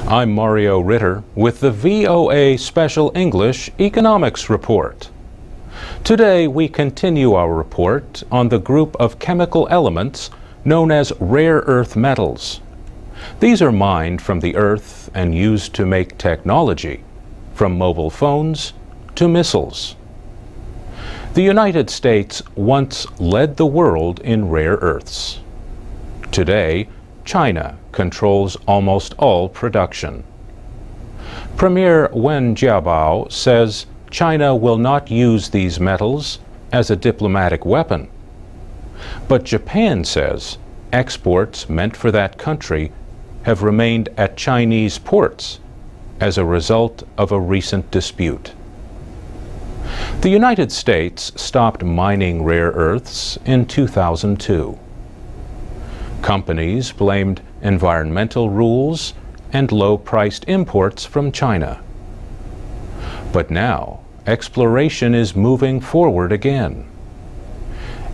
I'm Mario Ritter with the VOA Special English Economics Report. Today we continue our report on the group of chemical elements known as rare earth metals. These are mined from the earth and used to make technology, from mobile phones to missiles. The United States once led the world in rare earths. Today, China controls almost all production. Premier Wen Jiabao says China will not use these metals as a diplomatic weapon. But Japan says exports meant for that country have remained at Chinese ports as a result of a recent dispute. The United States stopped mining rare earths in 2002. Companies blamed environmental rules and low-priced imports from China. But now, exploration is moving forward again.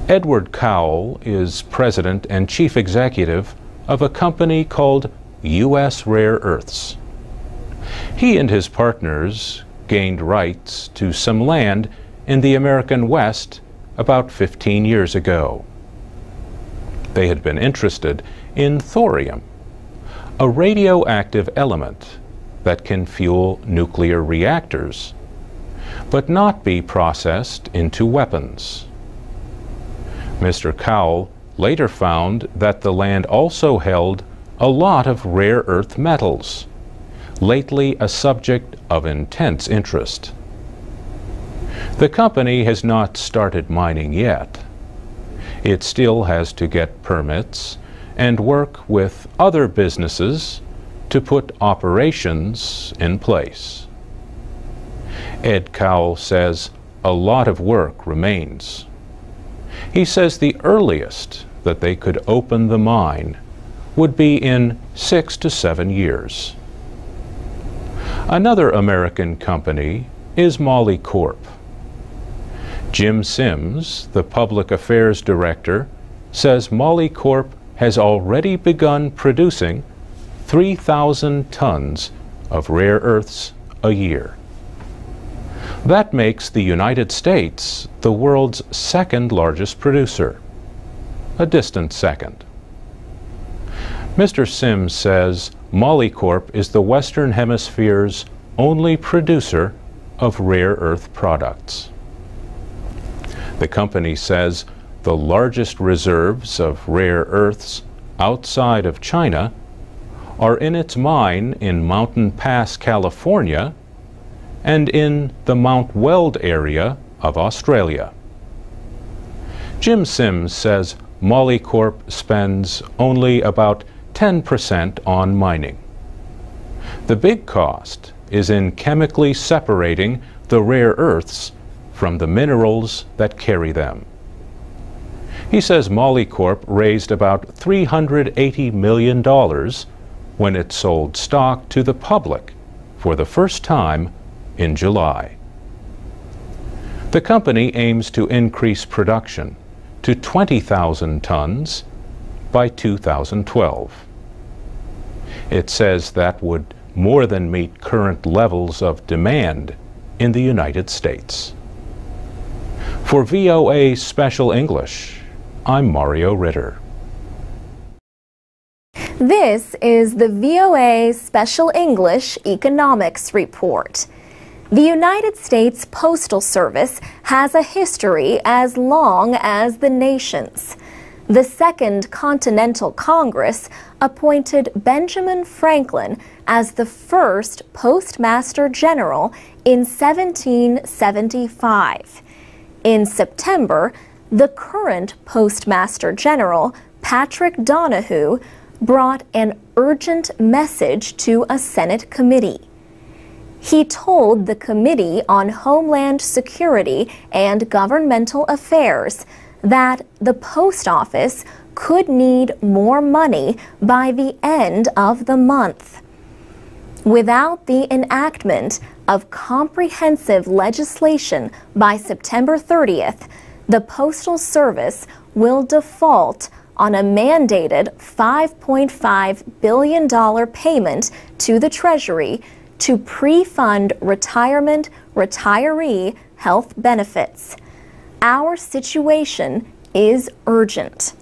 Edward Cowell is president and chief executive of a company called U.S. Rare Earths. He and his partners gained rights to some land in the American West about 15 years ago. They had been interested in thorium, a radioactive element that can fuel nuclear reactors, but not be processed into weapons. Mr. Cowell later found that the land also held a lot of rare earth metals, lately a subject of intense interest. The company has not started mining yet. It still has to get permits and work with other businesses to put operations in place. Ed Cowell says a lot of work remains. He says the earliest that they could open the mine would be in 6 to 7 years. Another American company is Moly Corp. Jim Sims, the public affairs director, says Moly Corp has already begun producing 3,000 tons of rare earths a year. That makes the United States the world's second largest producer, a distant second. Mr. Sims says Moly Corp is the Western Hemisphere's only producer of rare earth products. The company says the largest reserves of rare earths outside of China are in its mine in Mountain Pass, California, and in the Mount Weld area of Australia. Jim Sims says Moly Corp spends only about 10% on mining. The big cost is in chemically separating the rare earths from the minerals that carry them. He says Moly Corp raised about $380 million when it sold stock to the public for the first time in July. The company aims to increase production to 20,000 tons by 2012. It says that would more than meet current levels of demand in the United States. For VOA Special English, I'm Mario Ritter. This is the VOA Special English Economics Report. The United States Postal Service has a history as long as the nation's. The Second Continental Congress appointed Benjamin Franklin as the first Postmaster General in 1775. In September, the current Postmaster General, Patrick Donahue, brought an urgent message to a Senate committee. He told the Committee on Homeland Security and Governmental Affairs that the post office could need more money by the end of the month. Without the enactment of comprehensive legislation by September 30th, the Postal Service will default on a mandated $5.5 billion payment to the Treasury to pre-fund retiree health benefits. Our situation is urgent.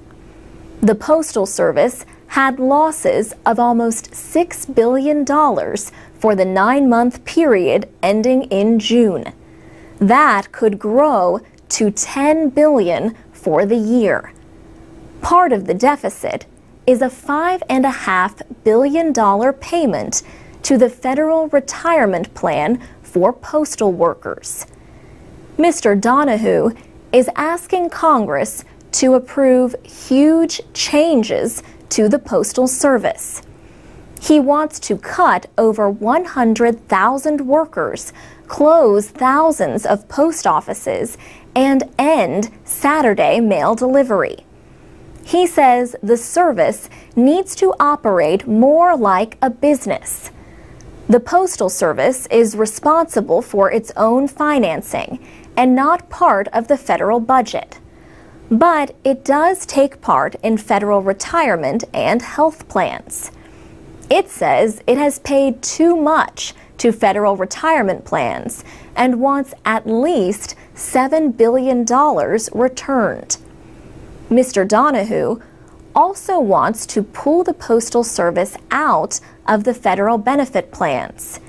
The Postal Service had losses of almost $6 billion for the 9-month period ending in June. That could grow to $10 billion for the year. Part of the deficit is a $5.5 billion payment to the Federal Retirement Plan for postal workers. Mr. Donahue is asking Congress to approve huge changes to the Postal Service. He wants to cut over 100,000 workers, close thousands of post offices, and end Saturday mail delivery. He says the service needs to operate more like a business. The Postal Service is responsible for its own financing and not part of the federal budget. But it does take part in federal retirement and health plans. It says it has paid too much to federal retirement plans and wants at least $7 billion returned. Mr. Donahue also wants to pull the Postal Service out of the federal benefit plans.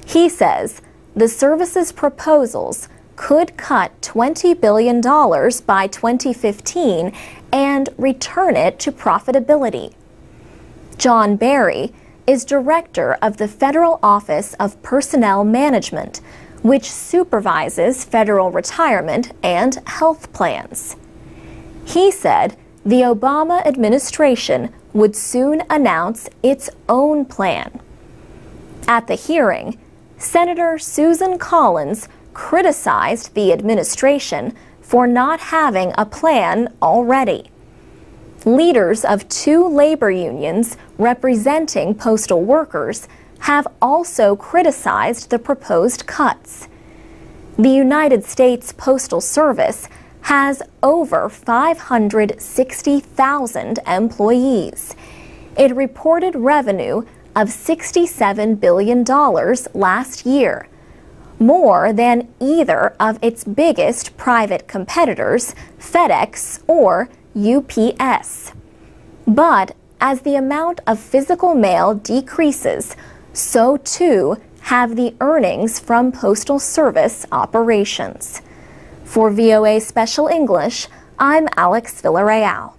He says the service's proposals could cut $20 billion by 2015 and return it to profitability. John Barry is director of the Federal Office of Personnel Management, which supervises federal retirement and health plans. He said the Obama administration would soon announce its own plan. At the hearing, Senator Susan Collins criticized the administration for not having a plan already. Leaders of 2 labor unions representing postal workers have also criticized the proposed cuts. The United States Postal Service has over 560,000 employees. It reported revenue of $67 billion last year, more than either of its biggest private competitors, FedEx or UPS. But as the amount of physical mail decreases, so too have the earnings from Postal Service operations. For VOA Special English, I'm Alex Villarreal.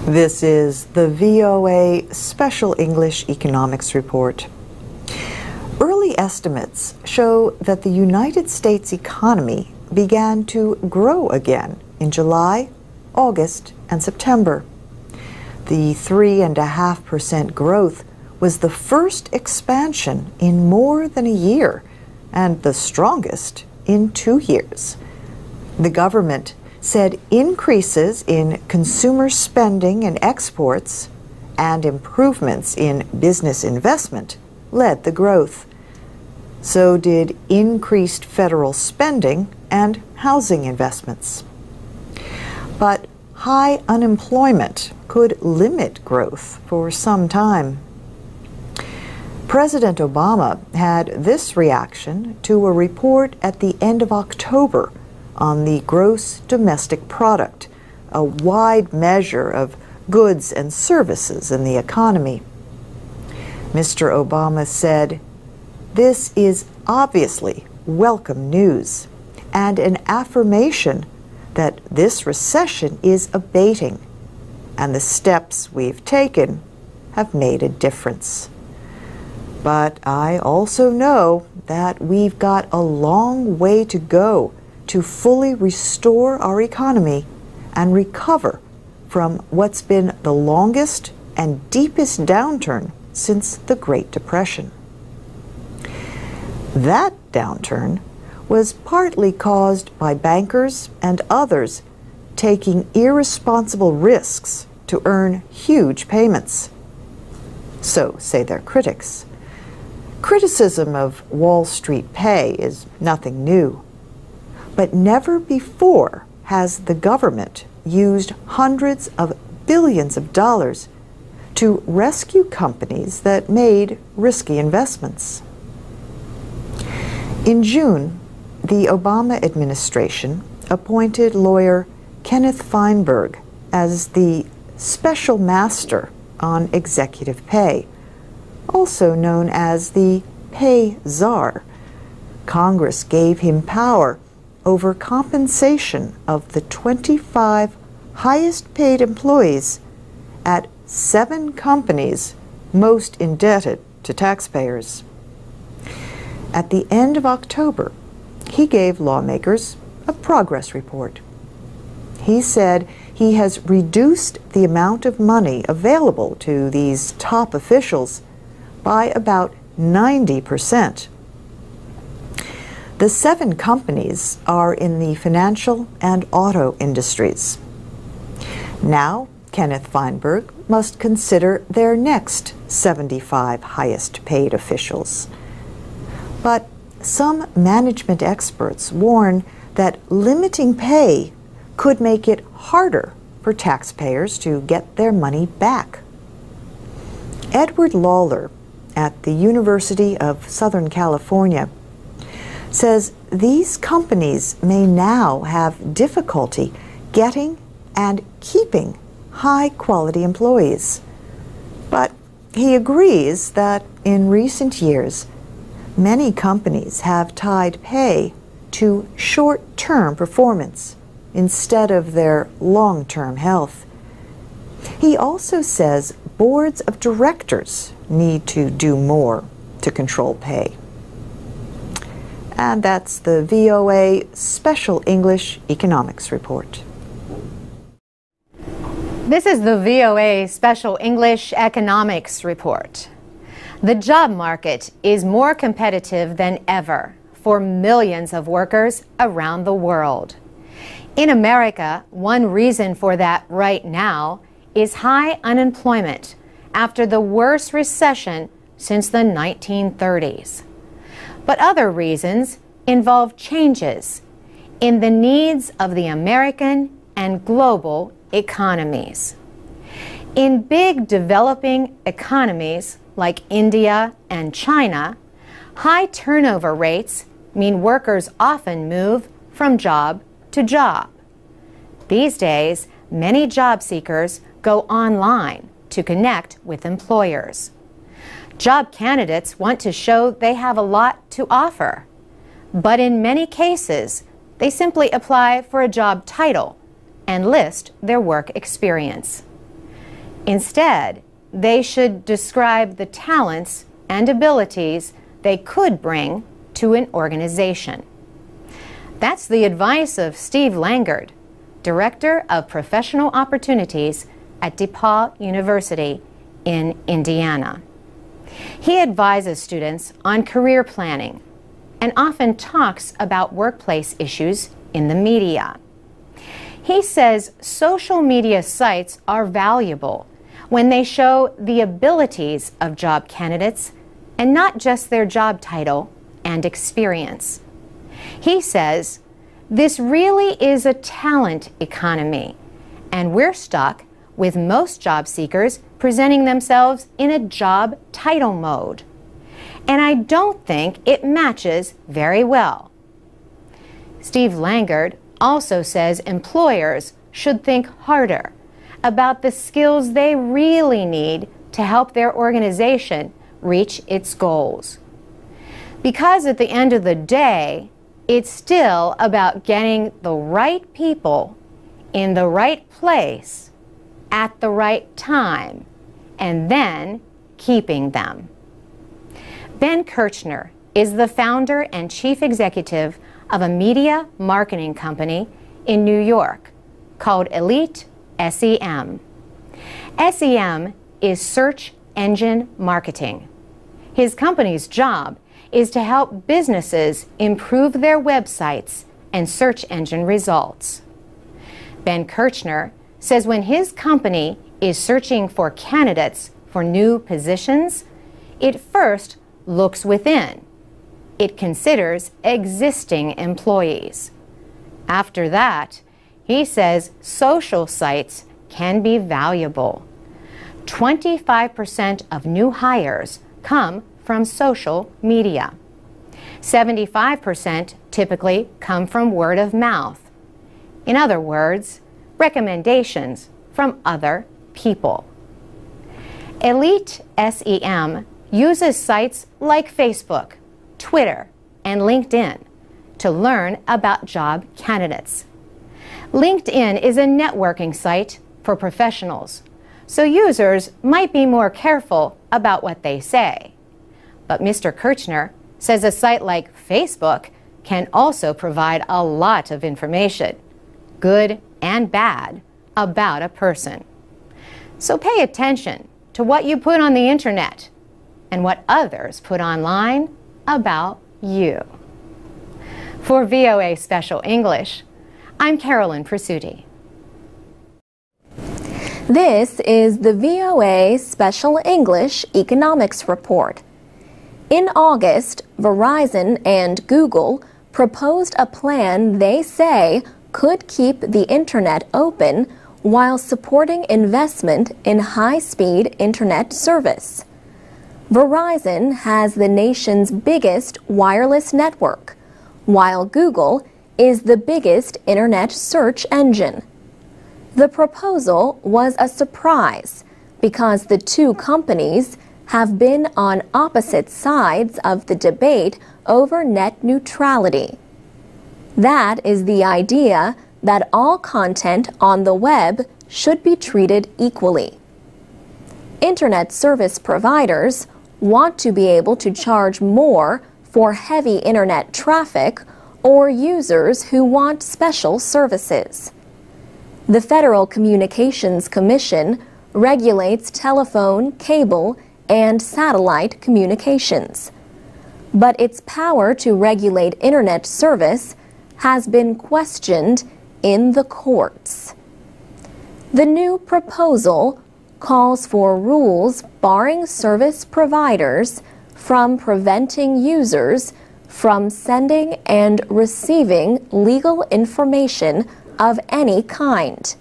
This is the VOA Special English Economics Report. Early estimates show that the United States economy began to grow again in July, August, and September. The 3.5% growth was the first expansion in more than a year and the strongest in 2 years. The government said increases in consumer spending and exports and improvements in business investment led the growth. So did increased federal spending and housing investments. But high unemployment could limit growth for some time. President Obama had this reaction to a report at the end of October on the gross domestic product, a wide measure of goods and services in the economy. Mr. Obama said, "This is obviously welcome news and an affirmation that this recession is abating, and the steps we've taken have made a difference. But I also know that we've got a long way to go to fully restore our economy and recover from what's been the longest and deepest downturn since the Great Depression." That downturn was partly caused by bankers and others taking irresponsible risks to earn huge payments. So say their critics. Criticism of Wall Street pay is nothing new, but never before has the government used hundreds of billions of dollars to rescue companies that made risky investments. In June, the Obama administration appointed lawyer Kenneth Feinberg as the Special Master on Executive Pay, also known as the Pay Czar. Congress gave him power over compensation of the 25 highest paid employees at 7 companies most indebted to taxpayers. At the end of October, he gave lawmakers a progress report. He said he has reduced the amount of money available to these top officials by about 90%. The 7 companies are in the financial and auto industries. Now, Kenneth Feinberg must consider their next 75 highest paid officials. But some management experts warn that limiting pay could make it harder for taxpayers to get their money back. Edward Lawler at the University of Southern California says these companies may now have difficulty getting and keeping high-quality employees. But he agrees that in recent years, many companies have tied pay to short-term performance instead of their long-term health. He also says boards of directors need to do more to control pay. And that's the VOA Special English Economics Report. This is the VOA Special English Economics Report. The job market is more competitive than ever for millions of workers around the world. In America, one reason for that right now is high unemployment after the worst recession since the 1930s. But other reasons involve changes in the needs of the American and global economies. In big developing economies like India and China, high turnover rates mean workers often move from job to job. These days, many job seekers go online to connect with employers. Job candidates want to show they have a lot to offer, but in many cases, they simply apply for a job title and list their work experience. Instead, they should describe the talents and abilities they could bring to an organization. That's the advice of Steve Langard, Director of Professional Opportunities at DePaul University in Indiana. He advises students on career planning and often talks about workplace issues in the media. He says social media sites are valuable when they show the abilities of job candidates and not just their job title and experience. He says this really is a talent economy, and we're stuck with most job seekers presenting themselves in a job title mode. And I don't think it matches very well. Steve Langard also says employers should think harder about the skills they really need to help their organization reach its goals. Because at the end of the day, it's still about getting the right people in the right place at the right time, and then keeping them. Ben Kirchner is the founder and chief executive of a media marketing company in New York called Elite SEM. SEM is search engine marketing. His company's job is to help businesses improve their websites and search engine results. Ben Kirchner says when his company is searching for candidates for new positions, it first looks within. It considers existing employees. After that, He says social sites can be valuable. 25% of new hires come from social media. 75% typically come from word of mouth. In other words, recommendations from other people. Elite SEM uses sites like Facebook, Twitter, and LinkedIn to learn about job candidates. LinkedIn is a networking site for professionals, so users might be more careful about what they say. But Mr. Kirchner says a site like Facebook can also provide a lot of information, good and bad, about a person. So pay attention to what you put on the internet and what others put online about you. For VOA Special English, I'm Carolyn Presutti. This is the VOA Special English Economics Report. In August, Verizon and Google proposed a plan they say could keep the internet open while supporting investment in high-speed internet service. Verizon has the nation's biggest wireless network, while Google is the biggest internet search engine. The proposal was a surprise because the two companies have been on opposite sides of the debate over net neutrality. That is the idea that all content on the web should be treated equally. Internet service providers want to be able to charge more for heavy internet traffic or users who want special services. The Federal Communications Commission regulates telephone, cable, and satellite communications. But its power to regulate internet service has been questioned in the courts. The new proposal calls for rules barring service providers from preventing users from sending and receiving legal information of any kind.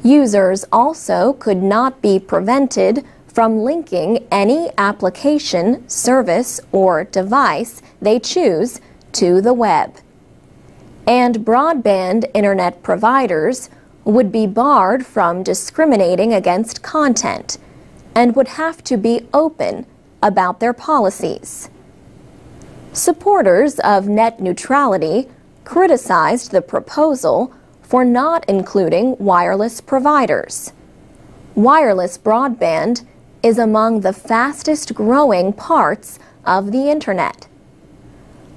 Users also could not be prevented from linking any application, service, or device they choose to the web. And broadband internet providers would be barred from discriminating against content and would have to be open about their policies. Supporters of net neutrality criticized the proposal for not including wireless providers. Wireless broadband is among the fastest growing parts of the internet.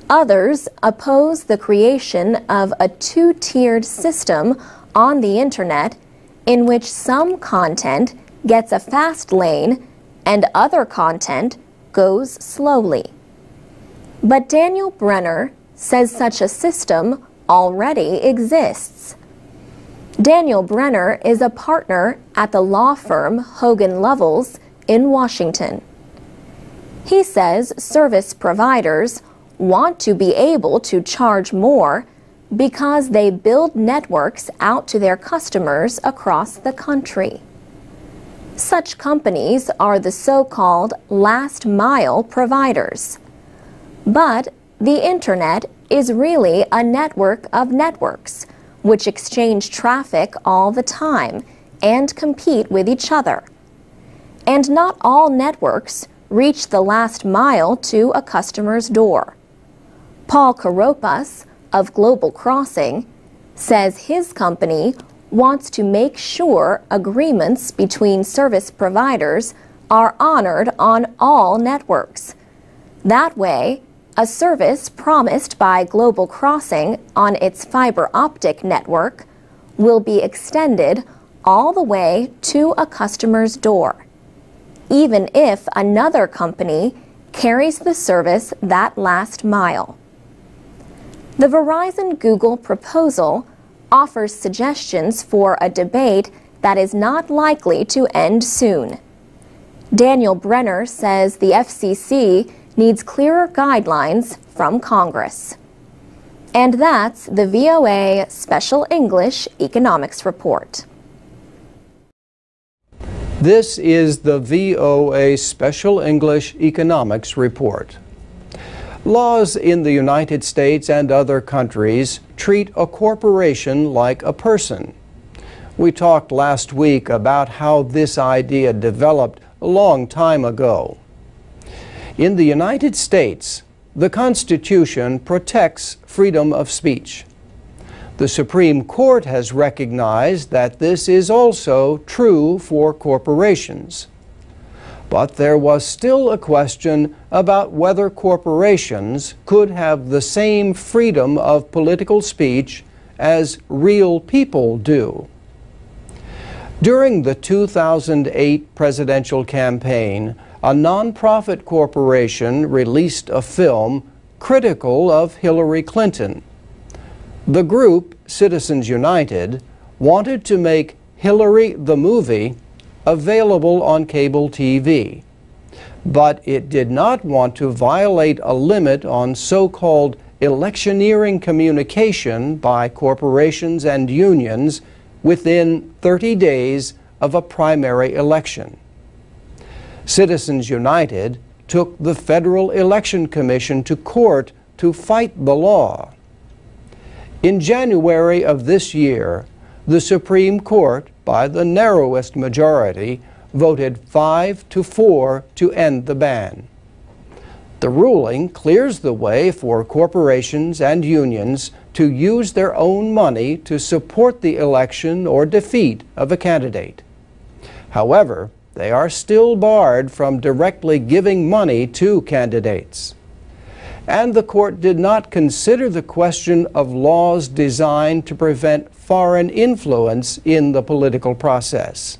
Others oppose the creation of a two-tiered system on the internet in which some content gets a fast lane and other content goes slowly. But Daniel Brenner says such a system already exists. Daniel Brenner is a partner at the law firm Hogan Lovells in Washington. He says service providers want to be able to charge more because they build networks out to their customers across the country. Such companies are the so-called last-mile providers. But the internet is really a network of networks which exchange traffic all the time and compete with each other. And not all networks reach the last mile to a customer's door. Paul Karopas of Global Crossing says his company wants to make sure agreements between service providers are honored on all networks. That way, a service promised by Global Crossing on its fiber optic network will be extended all the way to a customer's door, even if another company carries the service that last mile. The Verizon-Google proposal offers suggestions for a debate that is not likely to end soon. Daniel Brenner says the FCC needs clearer guidelines from Congress. And that's the VOA Special English Economics Report. This is the VOA Special English Economics Report. Laws in the United States and other countries treat a corporation like a person. We talked last week about how this idea developed a long time ago. In the United States, the Constitution protects freedom of speech. The Supreme Court has recognized that this is also true for corporations. But there was still a question about whether corporations could have the same freedom of political speech as real people do. During the 2008 presidential campaign, a nonprofit corporation released a film critical of Hillary Clinton. The group, Citizens United, wanted to make Hillary the movie available on cable TV, but it did not want to violate a limit on so-called electioneering communication by corporations and unions within 30 days of a primary election. Citizens United took the Federal Election Commission to court to fight the law. In January of this year, the Supreme Court, by the narrowest majority, voted 5-4 to end the ban. The ruling clears the way for corporations and unions to use their own money to support the election or defeat of a candidate. However, they are still barred from directly giving money to candidates. And the court did not consider the question of laws designed to prevent foreign influence in the political process.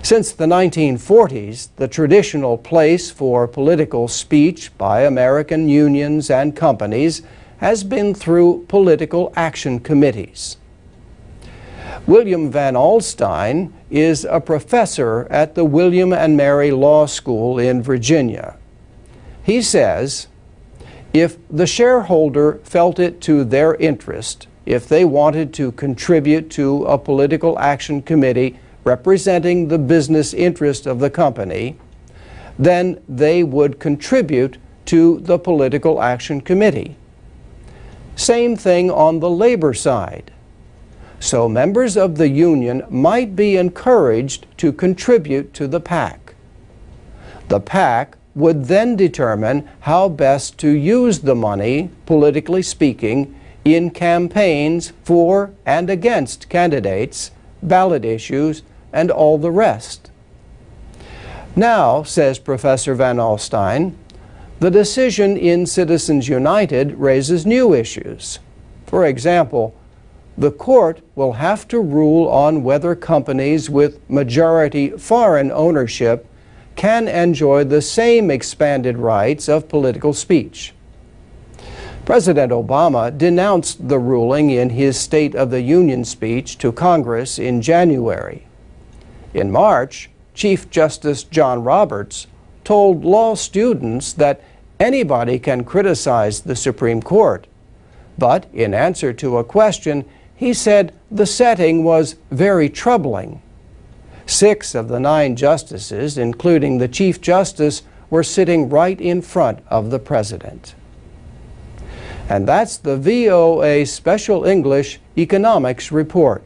Since the 1940s, the traditional place for political speech by American unions and companies has been through political action committees. William Van Alstyne is a professor at the William and Mary Law School in Virginia. He says, if the shareholder felt it to their interest, if they wanted to contribute to a political action committee representing the business interest of the company, then they would contribute to the political action committee. Same thing on the labor side. So members of the union might be encouraged to contribute to the PAC. The PAC would then determine how best to use the money, politically speaking, in campaigns for and against candidates, ballot issues, and all the rest. Now, says Professor Van Alstyne, the decision in Citizens United raises new issues. For example, the court will have to rule on whether companies with majority foreign ownership can enjoy the same expanded rights of political speech. President Obama denounced the ruling in his State of the Union speech to Congress in January. In March, Chief Justice John Roberts told law students that anybody can criticize the Supreme Court, but in answer to a question, he said the setting was very troubling. 6 of the 9 justices, including the Chief Justice, were sitting right in front of the President. And that's the VOA Special English Economics Report.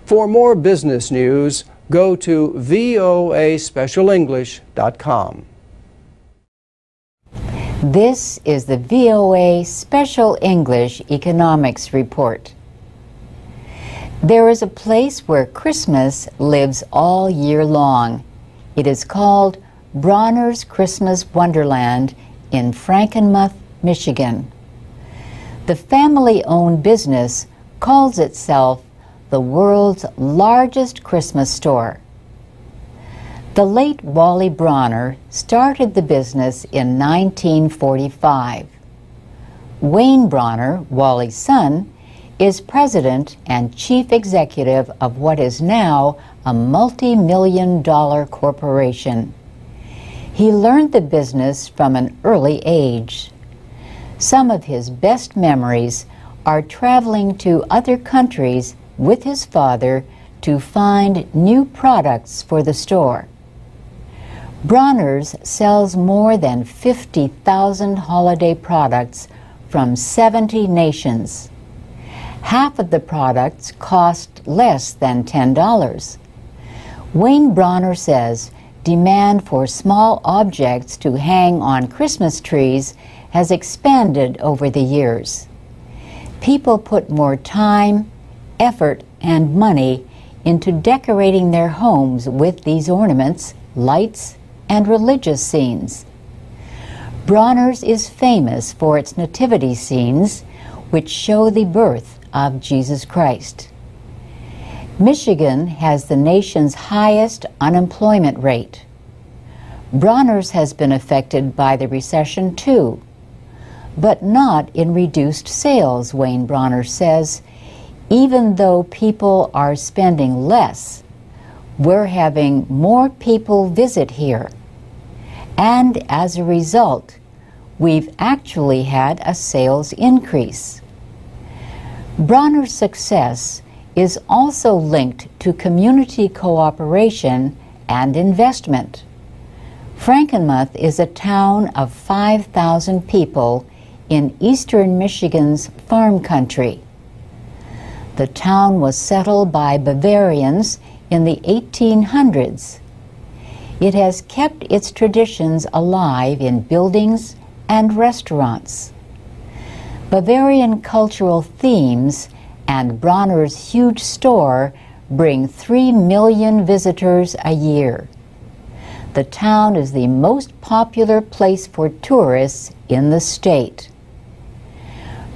For more business news, go to voaspecialenglish.com. This is the VOA Special English Economics Report. There is a place where Christmas lives all year long. It is called Bronner's Christmas Wonderland in Frankenmuth, Michigan. The family-owned business calls itself the world's largest Christmas store. The late Wally Bronner started the business in 1945. Wayne Bronner, Wally's son, is president and chief executive of what is now a multi-million-dollar corporation. He learned the business from an early age. Some of his best memories are traveling to other countries with his father to find new products for the store. Bronner's sells more than 50,000 holiday products from 70 nations. Half of the products cost less than $10. Wayne Bronner says demand for small objects to hang on Christmas trees has expanded over the years. People put more time, effort, and money into decorating their homes with these ornaments, lights, and religious scenes. Bronner's is famous for its nativity scenes, which show the birth of Jesus Christ. Michigan has the nation's highest unemployment rate. Bronner's has been affected by the recession too, but not in reduced sales, Wayne Bronner says. Even though people are spending less, we're having more people visit here. And as a result, we've actually had a sales increase. Bronner's success is also linked to community cooperation and investment. Frankenmuth is a town of 5,000 people in eastern Michigan's farm country. The town was settled by Bavarians in the 1800s. It has kept its traditions alive in buildings and restaurants. Bavarian cultural themes and Bronner's huge store bring 3 million visitors a year. The town is the most popular place for tourists in the state.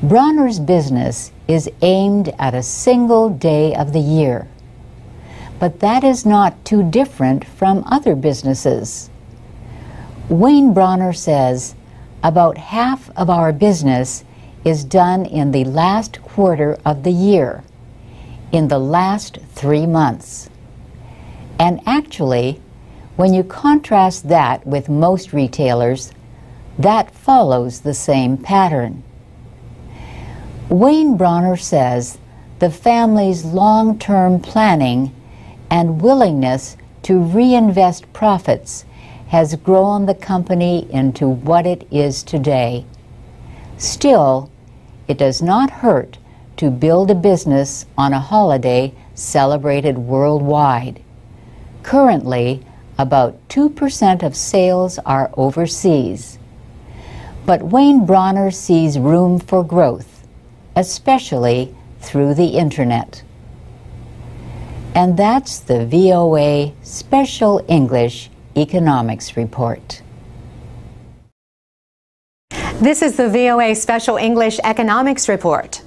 Bronner's business is aimed at a single day of the year. But that is not too different from other businesses. Wayne Bronner says about half of our business is done in the last quarter of the year, in the last 3 months. And actually, when you contrast that with most retailers, that follows the same pattern. Wayne Bronner says the family's long-term planning and willingness to reinvest profits has grown the company into what it is today. Still, it does not hurt to build a business on a holiday celebrated worldwide. Currently, about 2% of sales are overseas. But Wayne Bronner sees room for growth, especially through the internet. And that's the VOA Special English Economics Report. This is the VOA Special English Economics Report.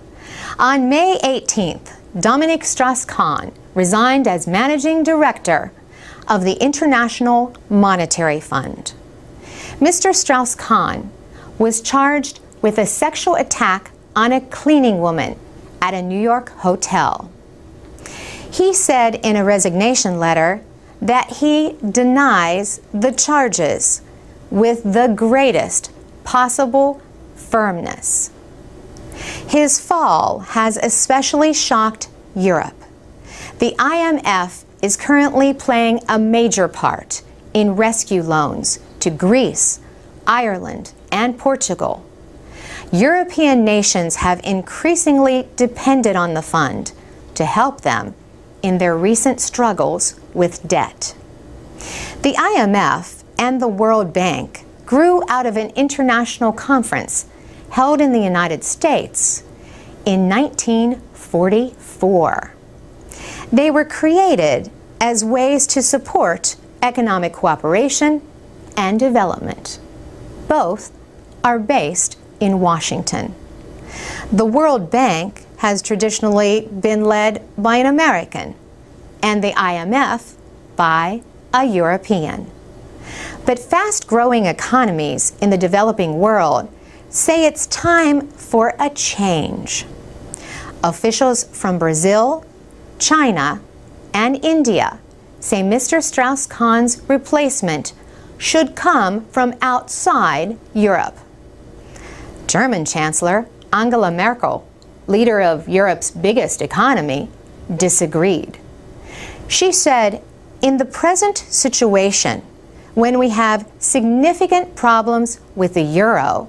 On May 18th, Dominic Strauss-Kahn resigned as Managing Director of the International Monetary Fund. Mr. Strauss-Kahn was charged with a sexual attack on a cleaning woman at a New York hotel. He said in a resignation letter that he denies the charges with the greatest possible firmness. His fall has especially shocked Europe. The IMF is currently playing a major part in rescue loans to Greece, Ireland, and Portugal. European nations have increasingly depended on the fund to help them in their recent struggles with debt. The IMF and the World Bank grew out of an international conference held in the United States in 1944. They were created as ways to support economic cooperation and development. Both are based in Washington. The World Bank has traditionally been led by an American, and the IMF by a European. But fast-growing economies in the developing world say it's time for a change. Officials from Brazil, China, and India say Mr. Strauss-Kahn's replacement should come from outside Europe. German Chancellor Angela Merkel, leader of Europe's biggest economy, disagreed. She said, "In the present situation, when we have significant problems with the euro,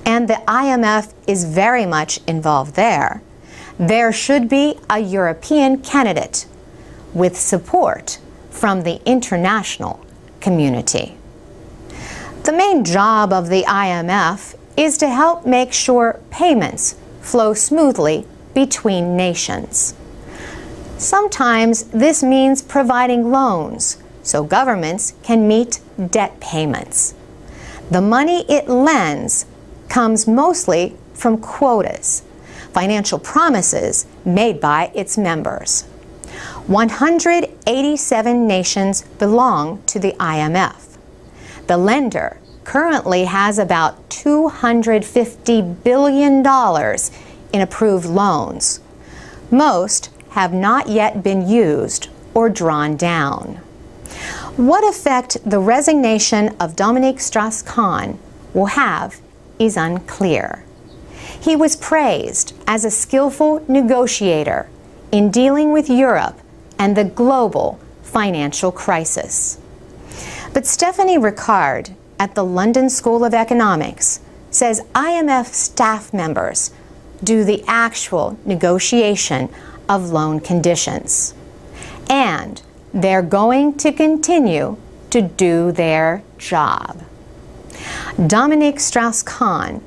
and the IMF is very much involved there, there should be a European candidate with support from the international community." The main job of the IMF is to help make sure payments flow smoothly between nations. Sometimes this means providing loans so governments can meet debt payments. The money it lends comes mostly from quotas, financial promises made by its members. 187 nations belong to the IMF. The lender currently has about $250 billion in approved loans. Most have not yet been used or drawn down. What effect the resignation of Dominique Strauss-Kahn will have is unclear. He was praised as a skillful negotiator in dealing with Europe and the global financial crisis. But Stephanie Ricard at the London School of Economics says IMF staff members do the actual negotiation of loan conditions. And they're going to continue to do their job. Dominique Strauss-Kahn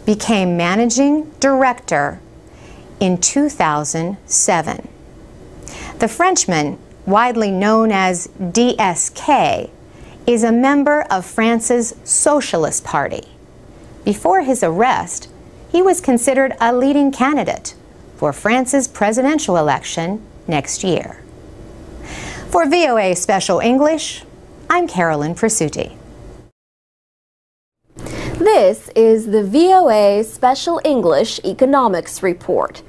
became managing director in 2007. The Frenchman, widely known as DSK, is a member of France's Socialist Party. Before his arrest, he was considered a leading candidate for France's presidential election next year. For VOA Special English, I'm Carolyn Presutti. This is the VOA Special English Economics Report.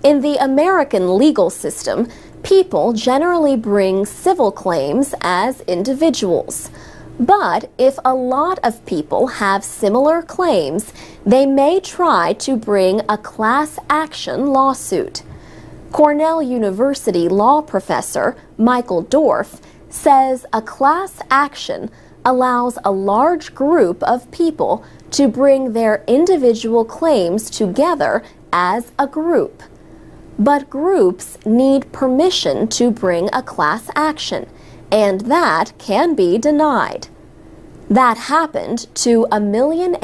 In the American legal system, people generally bring civil claims as individuals. But if a lot of people have similar claims, they may try to bring a class action lawsuit. Cornell University law professor Michael Dorf says a class action allows a large group of people to bring their individual claims together as a group. But groups need permission to bring a class action, and that can be denied. That happened to 1.5 million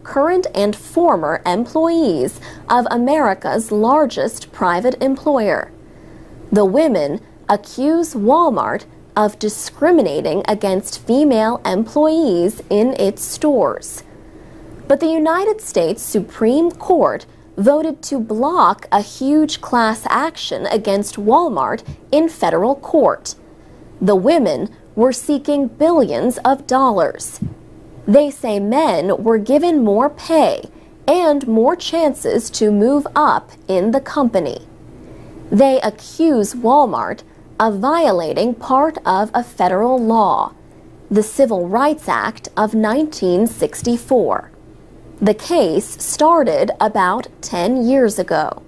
current and former employees of America's largest private employer. The women accuse Walmart of discriminating against female employees in its stores. But the United States Supreme Court voted to block a huge class action against Walmart in federal court. The women were seeking billions of dollars. They say men were given more pay and more chances to move up in the company. They accuse Walmart of violating part of a federal law, the Civil Rights Act of 1964. The case started about 10 years ago.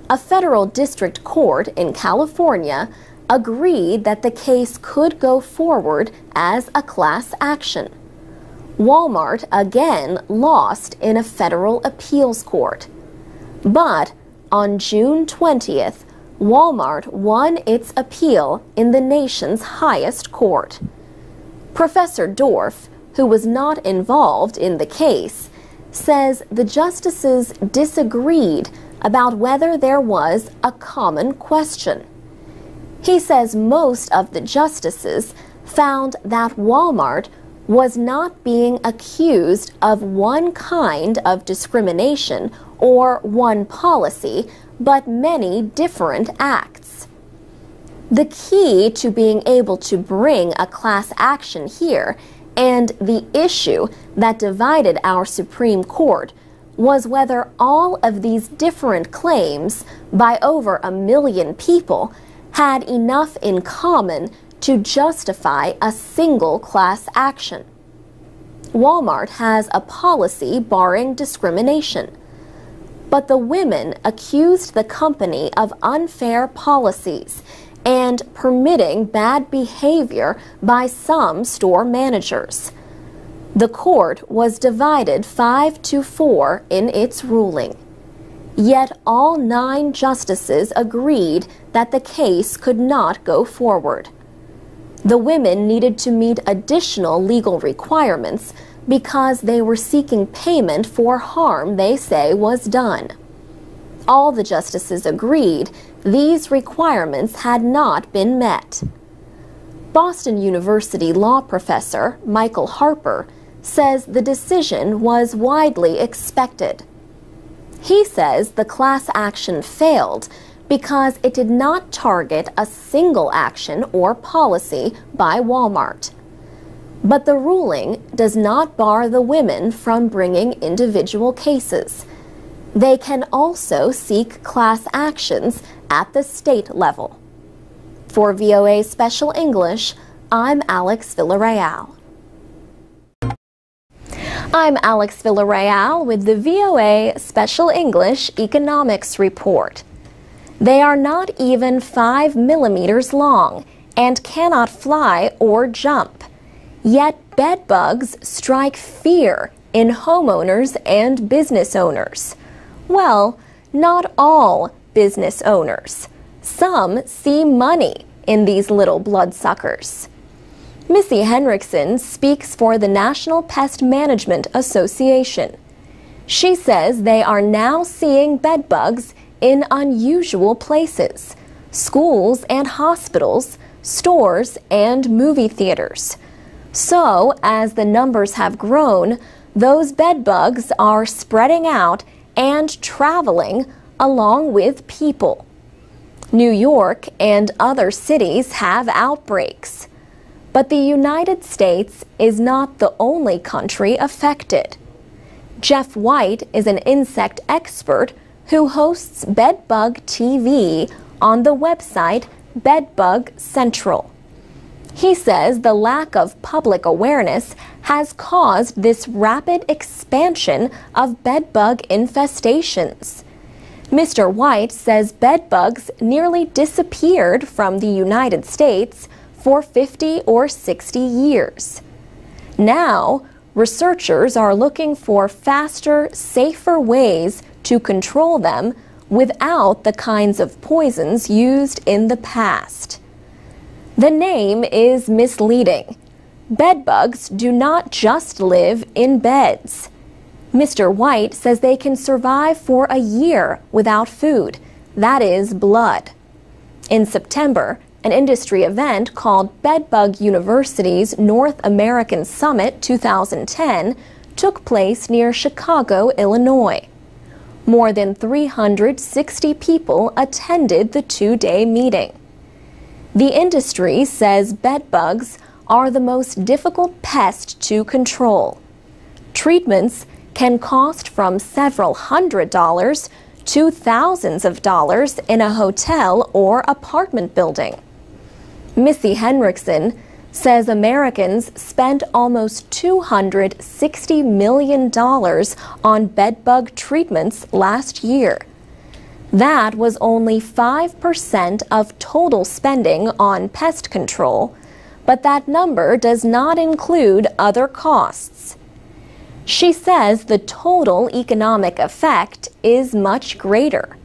A federal district court in California agreed that the case could go forward as a class action. Walmart again lost in a federal appeals court. But on June 20th, Walmart won its appeal in the nation's highest court. Professor Dorf, who was not involved in the case, says the justices disagreed about whether there was a common question. He says most of the justices found that Walmart was not being accused of one kind of discrimination or one policy, but many different acts. The key to being able to bring a class action here, and the issue that divided our Supreme Court, was whether all of these different claims by over 1 million people had enough in common to justify a single class action. Walmart has a policy barring discrimination. But the women accused the company of unfair policies and permitting bad behavior by some store managers. The court was divided 5-4 in its ruling. Yet all 9 justices agreed that the case could not go forward. The women needed to meet additional legal requirements because they were seeking payment for harm they say was done. All the justices agreed these requirements had not been met. Boston University law professor Michael Harper says the decision was widely expected. He says the class action failed because it did not target a single action or policy by Walmart. But the ruling does not bar the women from bringing individual cases. They can also seek class actions at the state level. For VOA Special English, I'm Alex Villarreal. I'm Alex Villarreal with the VOA Special English Economics Report. They are not even 5 millimeters long and cannot fly or jump. Yet bed bugs strike fear in homeowners and business owners. Well, not all business owners. Some see money in these little bloodsuckers. Missy Henriksen speaks for the National Pest Management Association. She says they are now seeing bed bugs in unusual places: schools and hospitals, stores and movie theaters. So, as the numbers have grown, those bed bugs are spreading out and traveling along with people. New York and other cities have outbreaks. But the United States is not the only country affected. Jeff White is an insect expert who hosts Bedbug TV on the website Bedbug Central. He says the lack of public awareness has caused this rapid expansion of bedbug infestations. Mr. White says bedbugs nearly disappeared from the United States for 50 or 60 years. Now, researchers are looking for faster, safer ways to control them without the kinds of poisons used in the past. The name is misleading. Bedbugs do not just live in beds. Mr. White says they can survive for a year without food, that is, blood. In September, an industry event called Bedbug University's North American Summit 2010 took place near Chicago, Illinois. More than 360 people attended the 2-day meeting. The industry says bedbugs are the most difficult pest to control. Treatments can cost from several $100s to thousands of dollars in a hotel or apartment building. Missy Henriksen says Americans spent almost $260 million on bedbug treatments last year. That was only 5% of total spending on pest control, but that number does not include other costs. She says the total economic effect is much greater.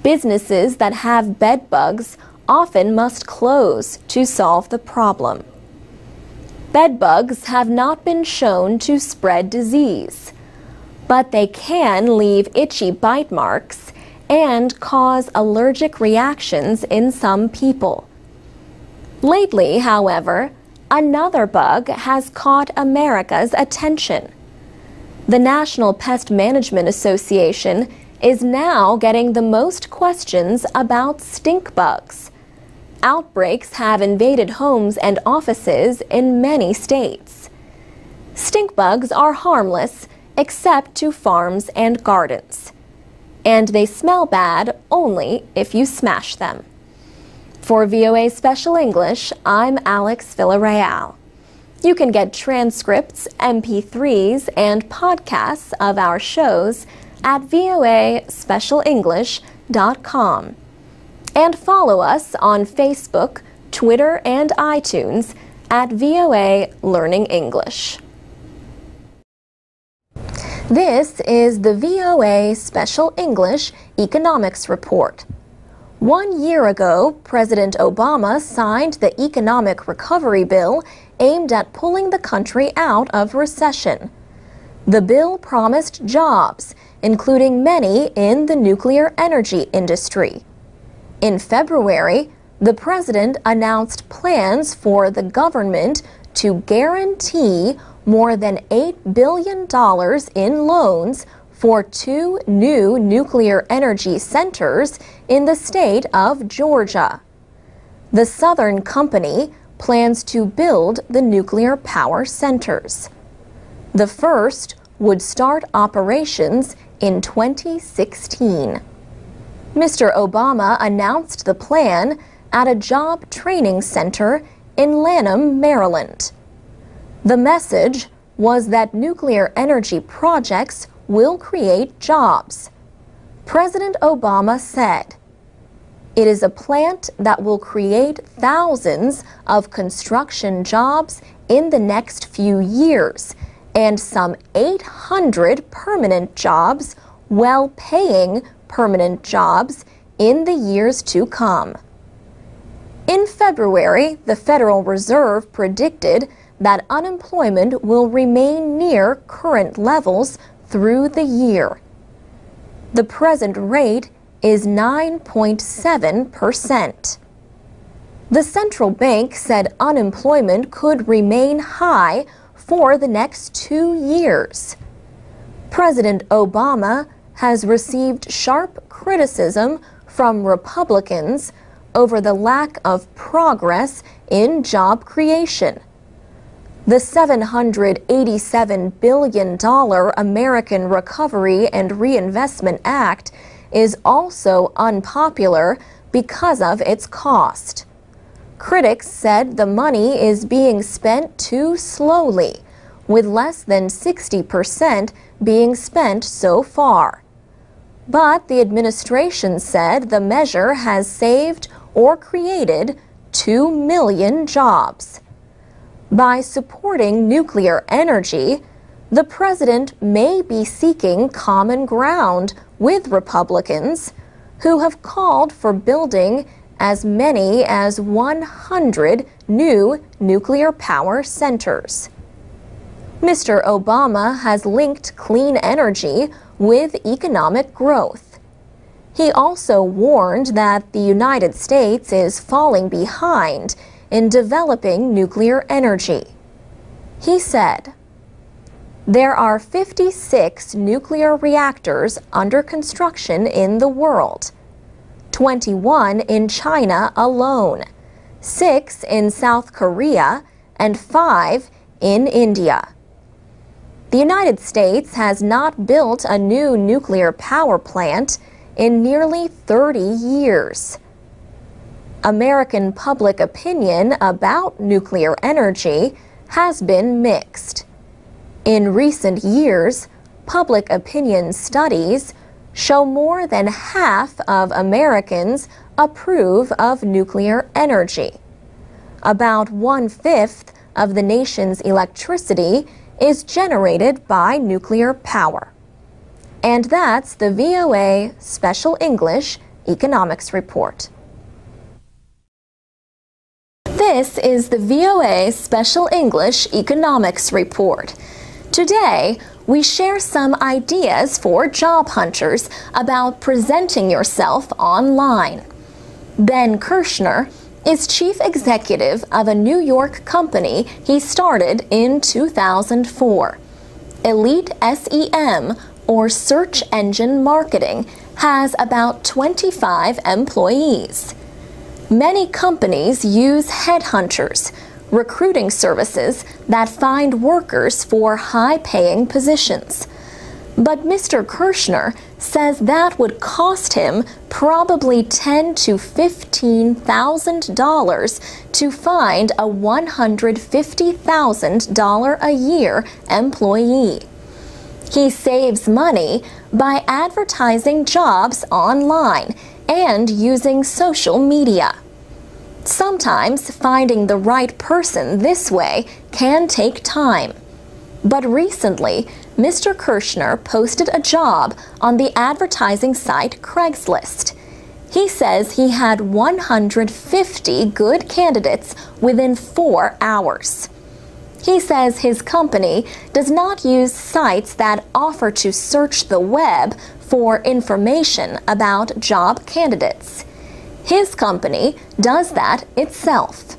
Businesses that have bedbugs often must close to solve the problem. Bedbugs have not been shown to spread disease, but they can leave itchy bite marks and cause allergic reactions in some people. Lately, however, another bug has caught America's attention. The National Pest Management Association is now getting the most questions about stink bugs. Outbreaks have invaded homes and offices in many states. Stink bugs are harmless except to farms and gardens, and they smell bad only if you smash them. For VOA Special English, I'm Alex Villarreal. You can get transcripts, MP3s, and podcasts of our shows at voaspecialenglish.com. And follow us on Facebook, Twitter, and iTunes at VOA Learning English. This is the VOA Special English Economics Report. 1 year ago, President Obama signed the Economic Recovery Bill aimed at pulling the country out of recession. The bill promised jobs, including many in the nuclear energy industry. In February, the president announced plans for the government to guarantee more than $8 billion in loans for 2 new nuclear energy centers in the state of Georgia. The Southern Company plans to build the nuclear power centers. The first would start operations in 2016. Mr. Obama announced the plan at a job training center in Lanham, Maryland. The message was that nuclear energy projects will create jobs. President Obama said, "It is a plant that will create thousands of construction jobs in the next few years and some 800 permanent jobs, well-paying permanent jobs, in the years to come." In February, the Federal Reserve predicted that unemployment will remain near current levels through the year. The present rate is 9.7%. The central bank said unemployment could remain high for the next 2 years. President Obama has received sharp criticism from Republicans over the lack of progress in job creation. The $787 billion American Recovery and Reinvestment Act is also unpopular because of its cost. Critics said the money is being spent too slowly, with less than 60% being spent so far. But the administration said the measure has saved or created 2 million jobs. By supporting nuclear energy, the president may be seeking common ground with Republicans, who have called for building as many as 100 new nuclear power centers. Mr. Obama has linked clean energy with economic growth. He also warned that the United States is falling behind in developing nuclear energy. He said, "There are 56 nuclear reactors under construction in the world, 21 in China alone, 6 in South Korea, and 5 in India." The United States has not built a new nuclear power plant in nearly 30 years. American public opinion about nuclear energy has been mixed. In recent years, public opinion studies show more than half of Americans approve of nuclear energy. About 1/5 of the nation's electricity is generated by nuclear power. And that's the VOA Special English Economics Report. This is the VOA Special English Economics Report. Today, we share some ideas for job hunters about presenting yourself online. Ben Kirshner is chief executive of a New York company he started in 2004. Elite SEM, or search engine marketing, has about 25 employees. Many companies use headhunters, recruiting services that find workers for high-paying positions. But Mr. Kirshner says that would cost him probably $10,000 to $15,000 $15,000 to find a $150,000 a year employee. He saves money by advertising jobs online and using social media. Sometimes finding the right person this way can take time. But recently, Mr. Kirshner posted a job on the advertising site Craigslist. He says he had 150 good candidates within 4 hours. He says his company does not use sites that offer to search the web for information about job candidates. His company does that itself.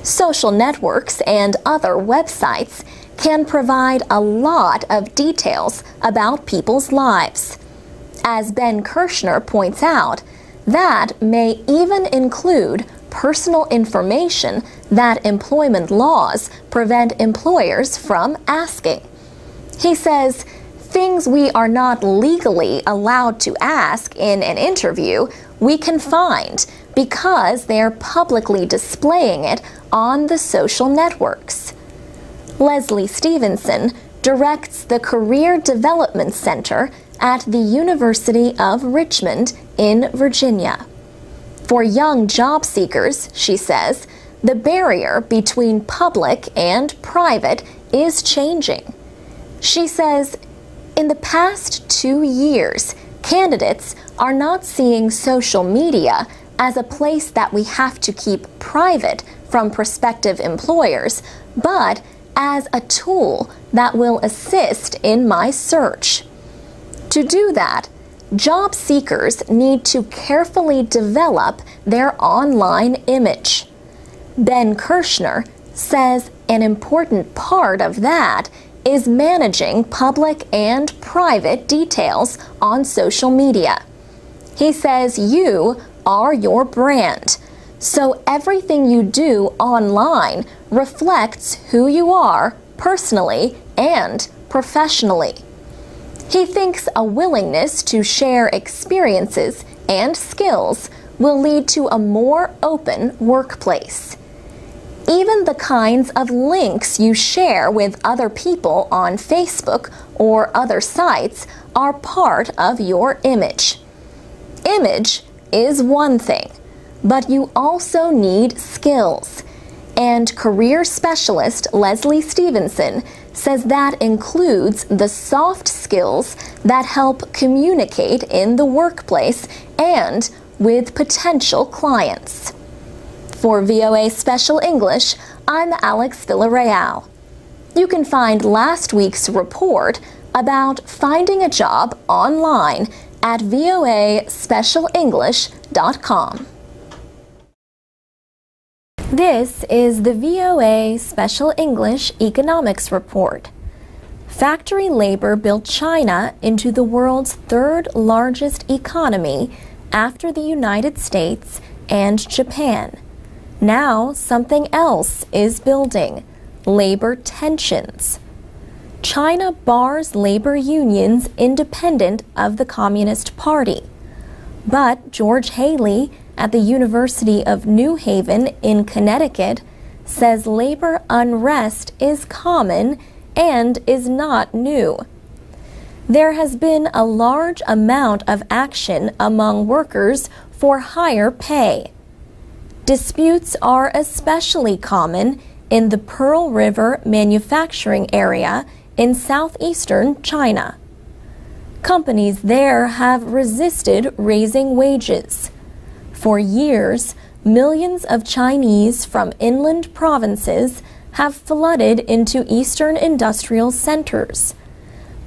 Social networks and other websites can provide a lot of details about people's lives. As Ben Kirshner points out, that may even include personal information that employment laws prevent employers from asking. He says, things we are not legally allowed to ask in an interview, we can find because they're publicly displaying it on the social networks. Leslie Stevenson directs the Career Development Center at the University of Richmond in Virginia. For young job seekers, she says, the barrier between public and private is changing. She says, in the past 2 years, candidates are not seeing social media as a place that we have to keep private from prospective employers, but as a tool that will assist in my search. To do that, job seekers need to carefully develop their online image. Ben Kirshner says an important part of that is managing public and private details on social media. He says you are your brand, so everything you do online reflects who you are personally and professionally. He thinks a willingness to share experiences and skills will lead to a more open workplace. Even the kinds of links you share with other people on Facebook or other sites are part of your image. Image is one thing, but you also need skills. And career specialist Leslie Stevenson says that includes the soft skills that help communicate in the workplace and with potential clients. For VOA Special English, I'm Alex Villarreal. You can find last week's report about finding a job online at voaspecialenglish.com. This is the VOA Special English Economics Report. Factory labor built China into the world's third largest economy after the United States and Japan. Now something else is building: labor tensions. China bars labor unions independent of the Communist Party. But George Haley at the University of New Haven in Connecticut says labor unrest is common and is not new. There has been a large amount of action among workers for higher pay. Disputes are especially common in the Pearl River manufacturing area in southeastern China. Companies there have resisted raising wages. For years, millions of Chinese from inland provinces have flooded into eastern industrial centers.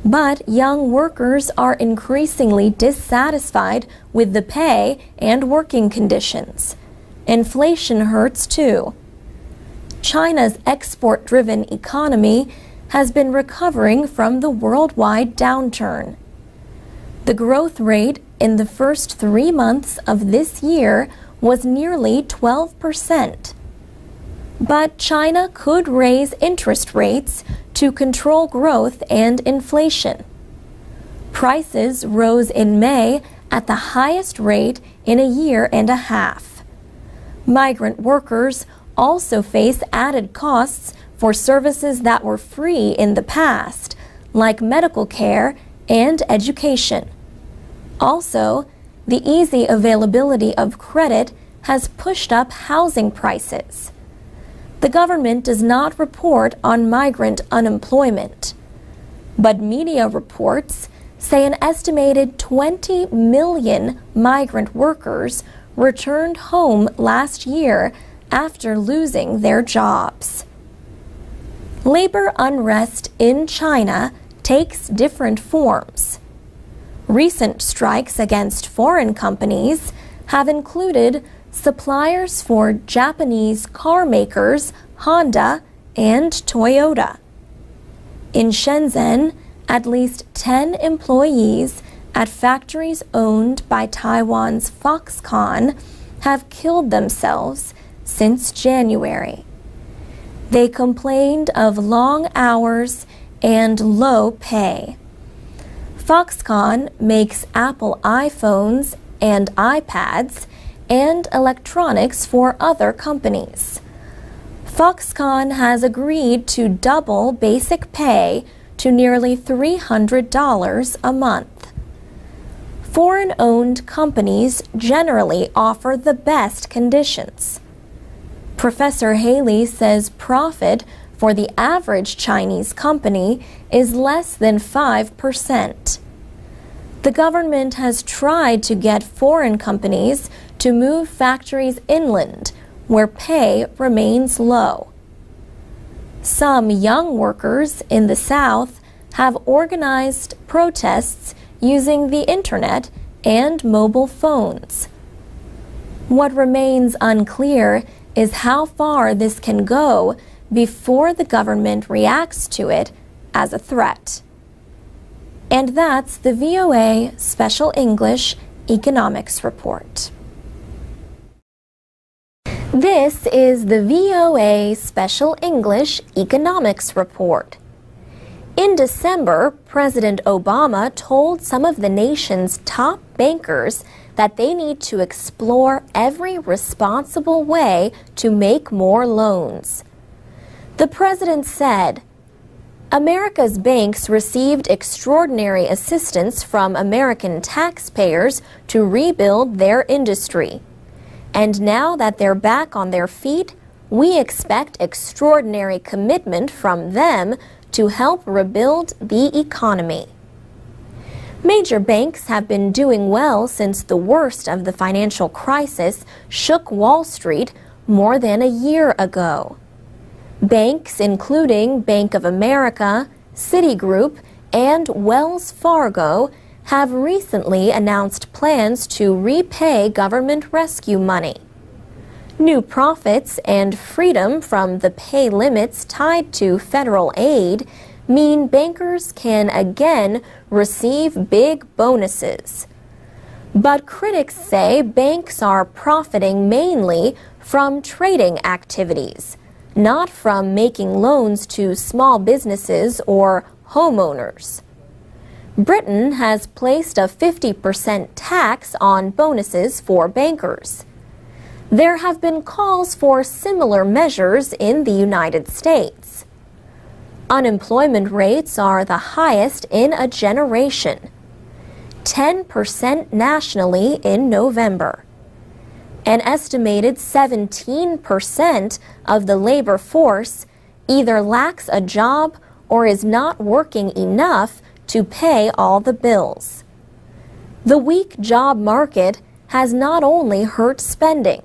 But young workers are increasingly dissatisfied with the pay and working conditions. Inflation hurts too. China's export-driven economy has been recovering from the worldwide downturn. The growth rate in the first 3 months of this year was nearly 12%. But China could raise interest rates to control growth and inflation. Prices rose in May at the highest rate in a year and a half. Migrant workers also face added costs for services that were free in the past, like medical care and education. Also, the easy availability of credit has pushed up housing prices. The government does not report on migrant unemployment, but media reports say an estimated 20 million migrant workers returned home last year after losing their jobs. Labor unrest in China takes different forms. Recent strikes against foreign companies have included suppliers for Japanese car makers Honda and Toyota. In Shenzhen, at least 10 employees at factories owned by Taiwan's Foxconn have killed themselves since January. They complained of long hours and low pay. Foxconn makes Apple iPhones and iPads and electronics for other companies. Foxconn has agreed to double basic pay to nearly $300 a month. Foreign-owned companies generally offer the best conditions. Professor Haley says profit for the average Chinese company is less than 5%. The government has tried to get foreign companies to move factories inland, where pay remains low. Some young workers in the South have organized protests using the internet and mobile phones. What remains unclear is how far this can go before the government reacts to it as a threat. And that's the VOA Special English Economics Report. This is the VOA Special English Economics Report. In December, President Obama told some of the nation's top bankers that they need to explore every responsible way to make more loans. The president said, "America's banks received extraordinary assistance from American taxpayers to rebuild their industry. And now that they're back on their feet, we expect extraordinary commitment from them to help rebuild the economy." Major banks have been doing well since the worst of the financial crisis shook Wall Street more than a year ago. Banks including Bank of America, Citigroup, and Wells Fargo have recently announced plans to repay government rescue money. New profits and freedom from the pay limits tied to federal aid mean bankers can again receive big bonuses. But critics say banks are profiting mainly from trading activities, not from making loans to small businesses or homeowners. Britain has placed a 50% tax on bonuses for bankers. There have been calls for similar measures in the United States. Unemployment rates are the highest in a generation, 10% nationally in November. An estimated 17% of the labor force either lacks a job or is not working enough to pay all the bills. The weak job market has not only hurt spending,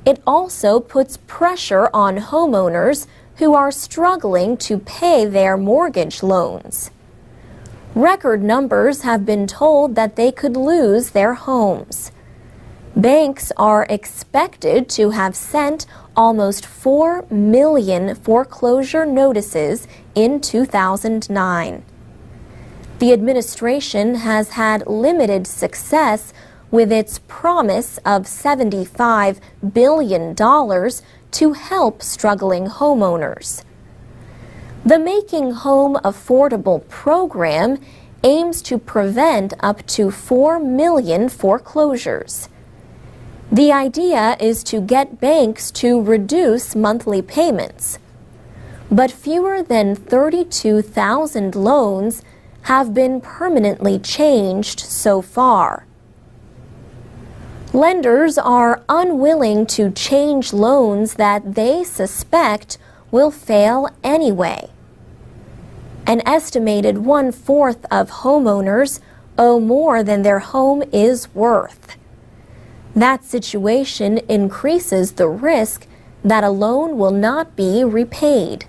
it also puts pressure on homeowners who are struggling to pay their mortgage loans. Record numbers have been told that they could lose their homes. Banks are expected to have sent almost 4 million foreclosure notices in 2009. The administration has had limited success with its promise of $75 billion to help struggling homeowners. The Making Home Affordable program aims to prevent up to 4 million foreclosures. The idea is to get banks to reduce monthly payments, but fewer than 32,000 loans have been permanently changed so far. Lenders are unwilling to change loans that they suspect will fail anyway. An estimated 1/4 of homeowners owe more than their home is worth. That situation increases the risk that a loan will not be repaid.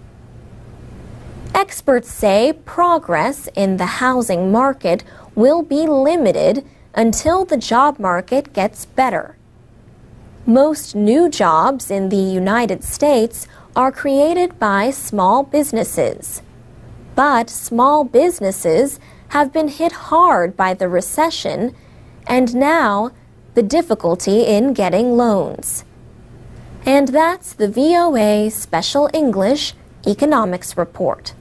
Experts say progress in the housing market will be limited until the job market gets better. Most new jobs in the United States are created by small businesses. But small businesses have been hit hard by the recession and now the difficulty in getting loans. And that's the VOA Special English Economics Report.